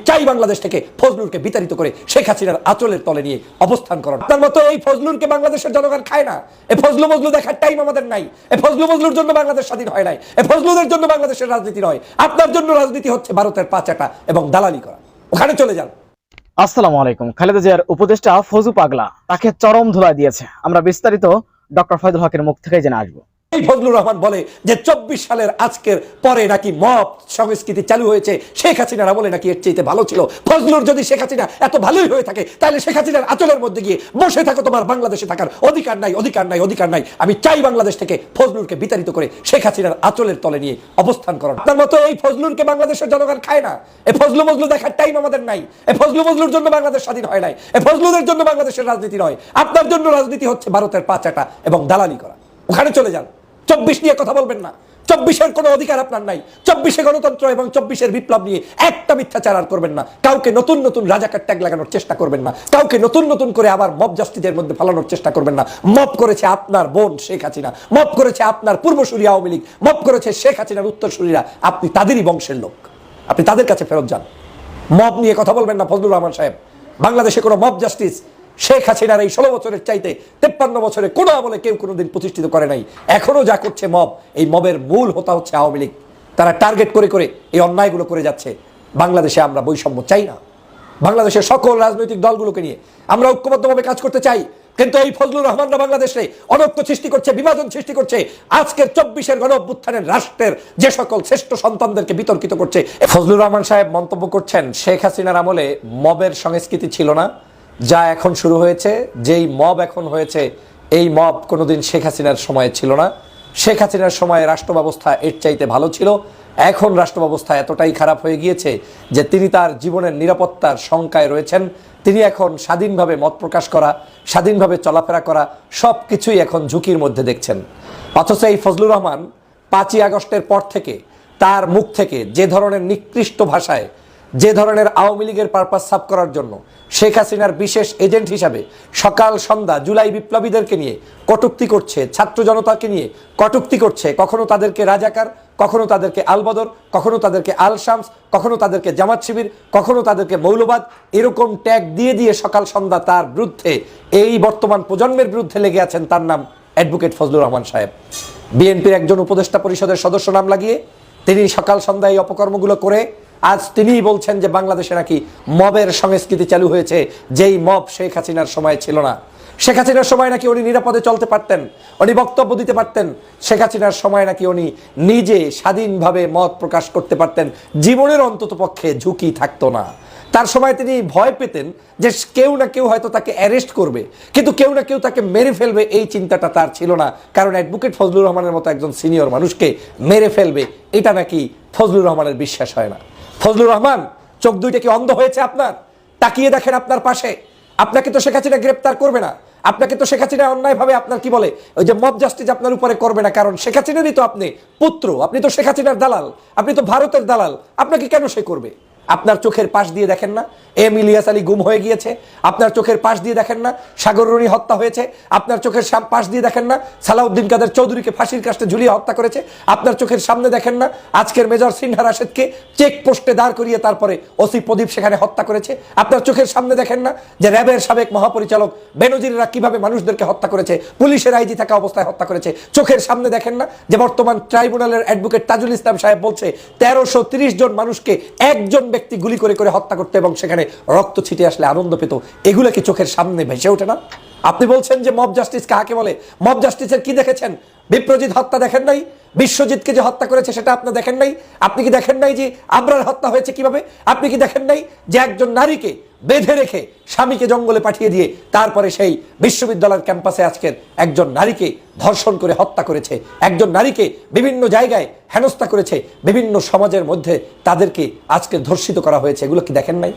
চাই বাংলাদেশ থেকে ফজলুরকে বিতাড়িত করে শেখ হাসিনার আঁচলের তলে নিয়ে অবস্থান করার। আপনার মতো এই ফজলুরকে বাংলাদেশের জনগণ খায় না। এই ফজলু মজলু দেখার টাইম আমাদের নাই। এই ফজলু মজলুর জন্য বাংলাদেশ স্বাধীন হয় নাই। এই ফজলুদের জন্য বাংলাদেশের রাজনীতি নয়। আপনার জন্য রাজনীতি হচ্ছে ভারতের পাচাটা এবং দালালি করা। ওখানে চলে যান। আসসালামু আলাইকুম। খালেদা জিয়ার উপদেষ্টা ফজু পাগলা তাকে চরম ধুলাই দিয়েছে। আমরা বিস্তারিত ডক্টর ফয়জুল হকের মুখ থেকে জেনে আসবো। এই ফজলুর রহমান বলে যে 24 সালের আজকের পরে নাকি মব সংস্কৃতি চালু হয়েছে, শেখ হাসিনার আমলে নাকি এর চাইতে ভালো ছিল। ফজলুর যদি শেখ হাসিনা এত ভালোই হয়ে থাকে তাহলে শেখ হাসিনার আঁচলের মধ্যে গিয়ে বসে থাকো, তোমার বাংলাদেশে থাকার অধিকার নাই, অধিকার নাই, অধিকার নাই। আমি চাই বাংলাদেশ থেকে ফজলুরকে বিতাড়িত করে শেখ হাসিনার আঁচলের তলে নিয়ে অবস্থান করো। আপনার মতো এই ফজলুরকে বাংলাদেশের জনগণ খায় না। এই ফজলু মজলু দেখার টাইম আমাদের নাই। এই ফজলু মজলুর জন্য বাংলাদেশ স্বাধীন হয় নাই। এই ফজলুদের জন্য বাংলাদেশের রাজনীতি নয়। আপনার জন্য রাজনীতি হচ্ছে ভারতের পাচাটা এবং দালালি করা। ওখানে চলে যান। 24 নিয়ে কথা বলবেন না। 24-এর কোনো অধিকার আপনার নাই। 24-এ গণতন্ত্র এবং 24-এর বিপ্লব নিয়ে একটা মিথ্যাচার আর করবেন না। কাউকে নতুন নতুন রাজাকার ট্যাগ লাগানোর চেষ্টা করবেন না। কাউকে নতুন নতুন করে আবার মব জাস্টিসের মধ্যে ফালানোর চেষ্টা করবেন না। মব করেছে আপনার বোন শেখ হাসিনা, মব করেছে আপনার পূর্বসূরি আওয়ামী লীগ, মব করেছে শেখ হাসিনার উত্তরসূরিরা। আপনি তাদেরই বংশের লোক, আপনি তাদের কাছে ফেরত যান। মব নিয়ে কথা বলবেন না ফজলুর রহমান সাহেব। বাংলাদেশে কোনো মব জাস্টিস শেখ হাসিনার এই 16 বছরের চাইতে 53 বছরে কোনো আমলে কেউ কোনোদিন প্রতিষ্ঠিত করে নাই। এখনো যা করছে মব, এই মবের মূল হোতা হচ্ছে আওয়ামী লীগ। তারা টার্গেট করে করে এই অন্যায়গুলো করে যাচ্ছে। বাংলাদেশে আমরা বৈষম্য চাই না। বাংলাদেশের সকল রাজনৈতিক দলগুলোকে নিয়ে আমরা ঐক্যবদ্ধভাবে কাজ করতে চাই। কিন্তু এই ফজলুর রহমানরা বাংলাদেশে অনৈক্য সৃষ্টি করছে, বিভাজন সৃষ্টি করছে। আজকের 24-এর গণ অভ্যুত্থানের রাষ্ট্রের যে সকল শ্রেষ্ঠ সন্তানদেরকে বিতর্কিত করছে। ফজলুর রহমান সাহেব মন্তব্য করছেন শেখ হাসিনার আমলে মবের সংস্কৃতি ছিল না, যা এখন শুরু হয়েছে। যেই মব এখন হয়েছে, এই মব কোনোদিন শেখ হাসিনার সময়ে ছিল না। শেখ হাসিনার সময়ে রাষ্ট্র ব্যবস্থা এর চাইতে ভালো ছিল। এখন রাষ্ট্র ব্যবস্থা এতটাই খারাপ হয়ে গিয়েছে যে তিনি তার জীবনের নিরাপত্তার শঙ্কায় রয়েছেন। তিনি এখন স্বাধীনভাবে মত প্রকাশ করা, স্বাধীনভাবে চলাফেরা করা সব কিছুই এখন ঝুঁকির মধ্যে দেখছেন। অথচ এই ফজলুর রহমান 5ই আগস্টের পর থেকে তার মুখ থেকে যে ধরনের নিকৃষ্ট ভাষায়, যে ধরনের আওয়ামী লীগের পারপাস সাফ করার জন্য শেখ হাসিনার বিশেষ এজেন্ট হিসাবে সকাল সন্ধ্যা জুলাই বিপ্লবীদেরকে নিয়ে কটূক্তি করছে, ছাত্র জনতাকে নিয়ে কটূক্তি করছে, কখনো তাদেরকে রাজাকার, কখনো তাদেরকে আলবদর, কখনো তাদেরকে আল শামস, কখনো তাদেরকে জামাত শিবির, কখনো তাদেরকে মৌলবাদ, এরকম ট্যাগ দিয়ে দিয়ে সকাল সন্ধ্যা তার বিরুদ্ধে, এই বর্তমান প্রজন্মের বিরুদ্ধে লেগে আছেন। তার নাম অ্যাডভোকেট ফজলুর রহমান সাহেব। বিএনপির একজন উপদেষ্টা পরিষদের সদস্য নাম লাগিয়ে তিনি সকাল সন্ধ্যা এই অপকর্মগুলো করে আজ তিনিই বলছেন যে বাংলাদেশে নাকি মবের সংস্কৃতি চালু হয়েছে, যেই মব শেখ হাসিনার সময় ছিল না। শেখ হাসিনার সময় নাকি উনি নিরাপদে চলতে পারতেন, উনি বক্তব্য দিতে পারতেন। শেখ হাসিনার সময় নাকি উনি নিজে স্বাধীনভাবে মত প্রকাশ করতে পারতেন, জীবনের অন্তত পক্ষে ঝুঁকি থাকতো না। তার সময় তিনি ভয় পেতেন যে কেউ না কেউ হয়তো তাকে অ্যারেস্ট করবে, কিন্তু কেউ না কেউ তাকে মেরে ফেলবে, এই চিন্তাটা তার ছিল না। কারণ অ্যাডভোকেট ফজলুর রহমানের মতো একজন সিনিয়র মানুষকে মেরে ফেলবে, এটা নাকি ফজলুর রহমানের বিশ্বাস হয় না। ফজলুর রহমান, চোখ দুইটা কি অন্ধ হয়েছে আপনার? তাকিয়ে দেখেন আপনার পাশে। আপনাকে তো শেখ হাসিনা গ্রেপ্তার করবে না, আপনাকে তো শেখ হাসিনা অন্যায়ভাবে আপনার কি বলে ওই যে মব জাস্টিস আপনার উপরে করবে না, কারণ শেখ হাসিনারই তো আপনি পুত্র, আপনি তো শেখ হাসিনার দালাল, আপনি তো ভারতের দালাল। আপনাকে কেন সে করবে? আপনার চোখের পাশ দিয়ে দেখেন না এম ইলিয়াস আলী গুম হয়ে গিয়েছে? আপনার চোখের পাশ দিয়ে দেখেন না সাগর রনি হত্যা হয়েছে? আপনার চোখের পাশ দিয়ে দেখেন না সালাউদ্দিন কাদের চৌধুরীকে ফাঁসির কাস্টে ঝুলিয়ে হত্যা করেছে? আপনার চোখের সামনে দেখেন না আজকের মেজর সিনহা রাশেদকে চেকপোস্টে দাঁড় করিয়ে তারপরে ওসি প্রদীপ সেখানে হত্যা করেছে? আপনার চোখের সামনে দেখেন না যে র্যাবের সাবেক মহাপরিচালক বেনজিররা কিভাবে মানুষদেরকে হত্যা করেছে, পুলিশের আইজি থাকা অবস্থায় হত্যা করেছে? চোখের সামনে দেখেন না যে বর্তমান ট্রাইব্যুনালের অ্যাডভোকেট তাজুল ইসলাম সাহেব বলছে 1330 জন মানুষকে একজন ব্যক্তি গুলি করে করে হত্যা করতে এবং সেখানে রক্ত ছিটে আসলে আনন্দ পেত? এগুলো কি চোখের সামনে ভেসে ওঠে না? আপনি বলছেন যে মব জাস্টিস কাকে বলে? মব জাস্টিসের কি দেখেছেন? বিপ্রজিৎ হত্যা দেখেন নাই? বিশ্বজিৎকে যে হত্যা করেছে সেটা আপনি দেখেন নাই? আপনি কি দেখেন নাই যে আবরার হত্যা হয়েছে কিভাবে? আপনি কি দেখেন নাই যে একজন নারীকে বেঁধে রেখে স্বামীকে জঙ্গলে পাঠিয়ে দিয়ে তারপরে সেই বিশ্ববিদ্যালয়ের ক্যাম্পাসে আজকের একজন নারীকে ধর্ষণ করে হত্যা করেছে, একজন নারীকে বিভিন্ন জায়গায় হেনস্থা করেছে, বিভিন্ন সমাজের মধ্যে তাদেরকে আজকে ধর্ষিত করা হয়েছে? এগুলো কি দেখেন নাই?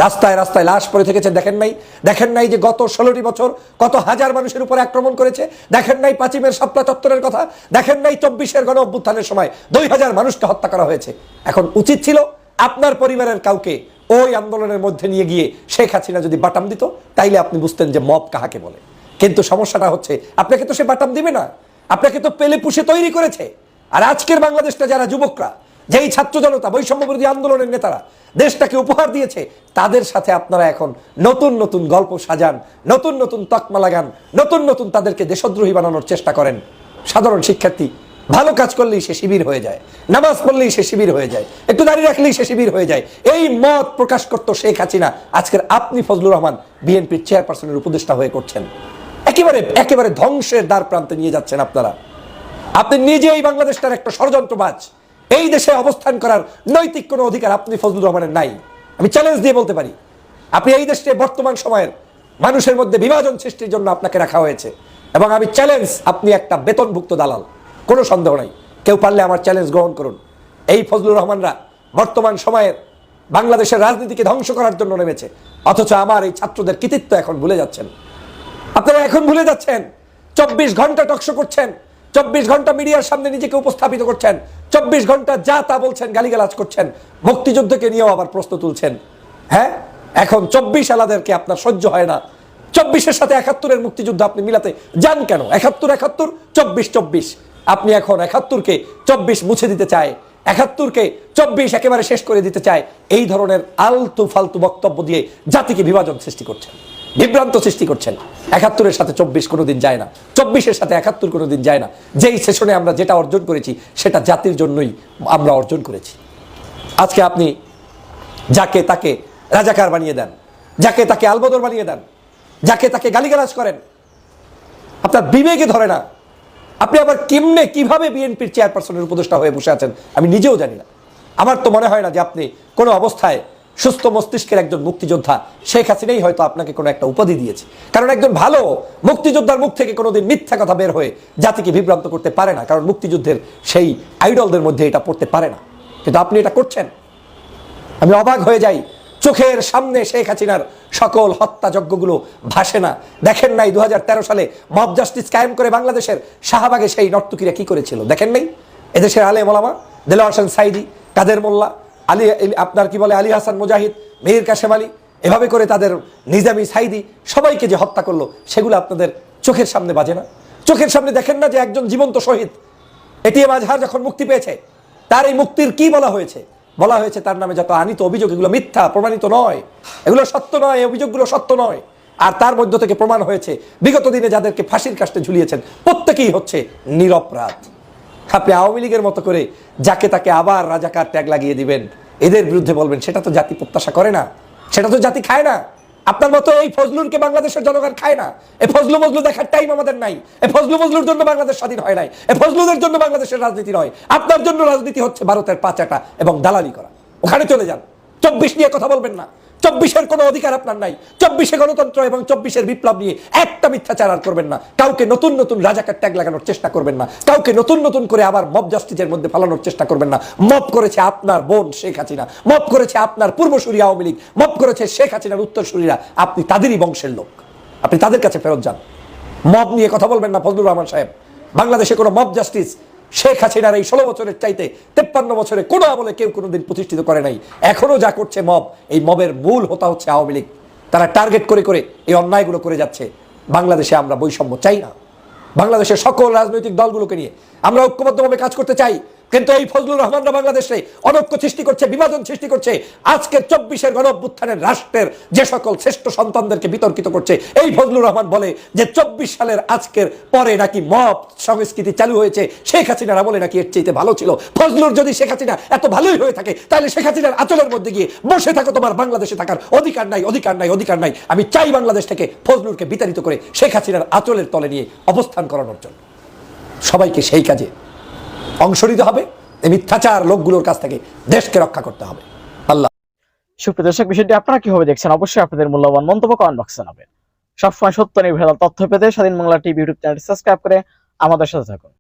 রাস্তায় রাস্তায় লাশ পড়ে থেকেছে, দেখেন নাই? দেখেন নাই যে গত 16টি বছর কত হাজার মানুষের উপর আক্রমণ করেছে? দেখেন নাই 5ই মের শাপলা চত্বরের কথা? দেখেন নাই 24-এর গণ অভ্যুত্থানের সময় 2000 মানুষকে হত্যা করা হয়েছে? এখন উচিত ছিল আপনার পরিবারের কাউকে ওই আন্দোলনের মধ্যে নিয়ে গিয়ে শেখ হাসিনা যদি বাটাম দিত, তাইলে আপনি বুঝতেন যে মব কাহাকে বলে। কিন্তু সমস্যাটা হচ্ছে আপনাকে তো সে বাটাম দিবে না, আপনাকে তো পেলে পুষে তৈরি করেছে। আর আজকের বাংলাদেশটা যারা যুবকরা, যেই ছাত্র জনতা বৈষম্য বিরোধী আন্দোলনের নেতারা দেশটাকে উপহার দিয়েছে, তাদের সাথে আপনারা এখন নতুন নতুন গল্প সাজান, নতুন নতুন তকমা লাগান, নতুন নতুন তাদেরকে দেশদ্রোহী বানানোর চেষ্টা করেন। সাধারণ শিক্ষার্থী ভালো কাজ করলেই সে শিবির হয়ে যায়, নামাজ পড়লেই সে শিবির হয়ে যায়, একটু দাঁড়িয়ে রাখলেই সে শিবির হয়ে যায়। এই মত প্রকাশ করতো শেখ হাসিনা, আজকের আপনি ফজলুর রহমান বিএনপির চেয়ারপারসনের উপদেষ্টা হয়ে করছেন। একেবারে একেবারে ধ্বংসের দ্বার প্রান্তে নিয়ে যাচ্ছেন আপনারা। আপনি নিজেই বাংলাদেশটার একটা ষড়যন্ত্রবাজ। এই দেশে অবস্থান করার নৈতিক কোনো অধিকার আপনি ফজলুর রহমানের নাই। আমি চ্যালেঞ্জ দিয়ে বলতে পারি, আপনি এই দেশে বর্তমান সময়ের মানুষের মধ্যে বিভাজন সৃষ্টির জন্য আপনাকে রাখা হয়েছে, এবং আমি চ্যালেঞ্জ, আপনি একটা বেতনভুক্ত দালাল, কোনো সন্দেহ নাই। কেউ পারলে আমার চ্যালেঞ্জ গ্রহণ করুন। এই ফজলুর রহমানরা বর্তমান সময়ের বাংলাদেশের রাজনীতিকে ধ্বংস করার জন্য নেমেছে, অথচ আমার এই ছাত্রদের কৃতিত্ব এখন ভুলে যাচ্ছেন। আপনারা এখন ভুলে যাচ্ছেন। 24 ঘন্টা টকশো করছেন, 24 ঘন্টা মিডিয়ার সামনে নিজেকে উপস্থাপিত করছেন, 24 ঘন্টা যা তা বলছেন, গালিগালাজ করছেন, মুক্তিযুদ্ধকে নিয়েও আবার প্রশ্ন তুলছেন। হ্যাঁ, এখন 24 আলাদেরকে আপনার সহ্য হয় না। 24-এর সাথে 71-এর মুক্তিযুদ্ধ আপনি মিলাতে যান কেন? 71 71, 24 24। আপনি এখন 71-কে 24 মুছে দিতে চায়, 71-কে 24 একেবারে শেষ করে দিতে চায়। এই ধরনের আলতু ফালতু বক্তব্য দিয়ে জাতিকে বিভাজন সৃষ্টি করছেন, বিভ্রান্ত সৃষ্টি করছেন। 71-এর সাথে 24 কোনোদিন যায় না, 24-এর সাথে 71 কোনোদিন যায় না। যেই সেশনে আমরা যেটা অর্জন করেছি সেটা জাতির জন্যই আমরা অর্জন করেছি। আজকে আপনি যাকে তাকে রাজাকার বানিয়ে দেন, যাকে তাকে আলবদর বানিয়ে দেন, যাকে তাকে গালিগালাজ করেন, আপনার বিবেকে ধরে না। আপনি আবার কেমনে কিভাবে বিএনপির চেয়ারপারসনের উপদেষ্টা হয়ে বসে আছেন আমি নিজেও জানি না। আমার তো মনে হয় না যে আপনি কোনো অবস্থায় সুস্থ মস্তিষ্কের একজন মুক্তিযোদ্ধা। শেখ হাসিনাই হয়তো আপনাকে কোনো একটা উপাধি দিয়েছে, কারণ একজন ভালো মুক্তিযোদ্ধার মুখ থেকে কোনোদিন মিথ্যা কথা বের হয়ে জাতিকে বিভ্রান্ত করতে পারে না, কারণ মুক্তিযুদ্ধের সেই আইডলদের মধ্যে এটা পড়তে পারে না। কিন্তু আপনি এটা করছেন, আমি অবাক হয়ে যাই। চোখের সামনে শেখ হাসিনার সকল হত্যাযজ্ঞগুলো ভাসে না। দেখেন নাই 2013 সালে মব জাস্টিস কায়েম করে বাংলাদেশের শাহবাগে সেই নর্তকীরা কি করেছিল? দেখেন নাই? এদেশের আলেম ওলামা, দেলোয়ার হোসেন সাইদি, কাদের মোল্লা, আলী, আপনার কি বলে আলী হাসান মুজাহিদ, মীর কাসেম আলী, এভাবে করে তাদের নিজামী সাইদি সবাইকে যে হত্যা করলো, সেগুলো আপনাদের চোখের সামনে বাজে না? চোখের সামনে দেখেন না যে একজন জীবন্ত শহীদ এটিএম আজহার যখন মুক্তি পেয়েছে, তার এই মুক্তির কি বলা হয়েছে? বলা হয়েছে তার নামে যত আনিত অভিযোগ এগুলো মিথ্যা, প্রমাণিত নয়, এগুলো সত্য নয়, এই অভিযোগগুলো সত্য নয়। আর তার মধ্য থেকে প্রমাণ হয়েছে বিগত দিনে যাদেরকে ফাঁসির কাস্টে ঝুলিয়েছেন প্রত্যেকেই হচ্ছে নিরপরাধ। আপনি আওয়ামী লীগের মতো করে যাকে তাকে আবার রাজাকার ট্যাগ লাগিয়ে দিবেন, এদের বিরুদ্ধে বলবেন, সেটা তো জাতি প্রত্যাশা করে না, সেটা তো জাতি খায় না। আপনার মতো এই ফজলুরকে বাংলাদেশের জনগণ খায় না। এই ফজলু মজলু দেখার টাইম আমাদের নাই। এই ফজলু মজলুর জন্য বাংলাদেশ স্বাধীন হয় নাই। এই ফজলুদের জন্য বাংলাদেশের রাজনীতি নয়। আপনার জন্য রাজনীতি হচ্ছে ভারতের পাচাটা এবং দালালি করা। ওখানে চলে যান। 24 নিয়ে কথা বলবেন না। 24-এর কোনো অধিকার আপনার নাই। 24-এ গণতন্ত্র এবং 24-এর বিপ্লব নিয়ে একটা মিথ্যাচার আর করবেন না। কাউকে নতুন নতুন রাজাকার ট্যাগ লাগানোর চেষ্টা করবেন না। কাউকে নতুন নতুন করে আবার মব জাস্টিসের মধ্যে ফালানোর চেষ্টা করবেন না। মব করেছে আপনার বোন শেখ হাসিনা, মব করেছে আপনার পূর্বসূরি আওয়ামী লীগ, মব করেছে শেখ হাসিনার উত্তরসূরিরা। আপনি তাদেরই বংশের লোক, আপনি তাদের কাছে ফেরত যান। মব নিয়ে কথা বলবেন না ফজলুর রহমান সাহেব। বাংলাদেশে কোনো মব জাস্টিস শেখ হাসিনার এই 16 বছরের চাইতে 53 বছরে কোনো আমলে কেউ কোনোদিন প্রতিষ্ঠিত করে নাই। এখনো যা করছে মব, এই মবের মূল হোতা হচ্ছে আওয়ামী লীগ। তারা টার্গেট করে করে এই অন্যায়গুলো করে যাচ্ছে। বাংলাদেশে আমরা বৈষম্য চাই না। বাংলাদেশের সকল রাজনৈতিক দলগুলোকে নিয়ে আমরা ঐক্যবদ্ধভাবে কাজ করতে চাই, কিন্তু এই ফজলুর রহমানরা বাংলাদেশে অনৈক্য সৃষ্টি করছে, বিভাজন সৃষ্টি করছে। আজকের 24-এর গণঅভ্যুত্থানের রাষ্ট্রের যে সকল শ্রেষ্ঠ সন্তানদেরকে বিতর্কিত করছে, এই ফজলুর রহমান বলে যে 24 সালের আজকের পরে নাকি মব সংস্কৃতি চালু হয়েছে, শেখ হাসিনার আমলে নাকি এর চাইতে ভালো ছিল। ফজলুর যদি শেখ হাসিনা এত ভালোই হয়ে থাকে, তাহলে শেখ হাসিনার আঁচলের মধ্যে গিয়ে বসে থাকো, তোমার বাংলাদেশে থাকার অধিকার নাই, অধিকার নাই, অধিকার নাই। আমি চাই বাংলাদেশ থেকে ফজলুরকে বিতাড়িত করে শেখ হাসিনার আঁচলের তলে নিয়ে অবস্থান করানোর জন্য সবাইকে সেই কাজে অংশ নিতে হবে। এই মিথ্যাচার লোকগুলোর কাছ থেকে দেশকে রক্ষা করতে হবে। আল্লাহ। সুপ্রিয় দর্শক, বিষয়টি আপনারা কিভাবে দেখছেন অবশ্যই আপনাদের মূল্যবান মন্তব্য কমেন্ট বক্সে জানাবেন। সবসময় সত্য নির্ভেজাল তথ্য পেতে স্বাধীন বাংলা টিভি ইউটিউব চ্যানেলটি সাবস্ক্রাইব করে আমাদের সাথে থাকুন।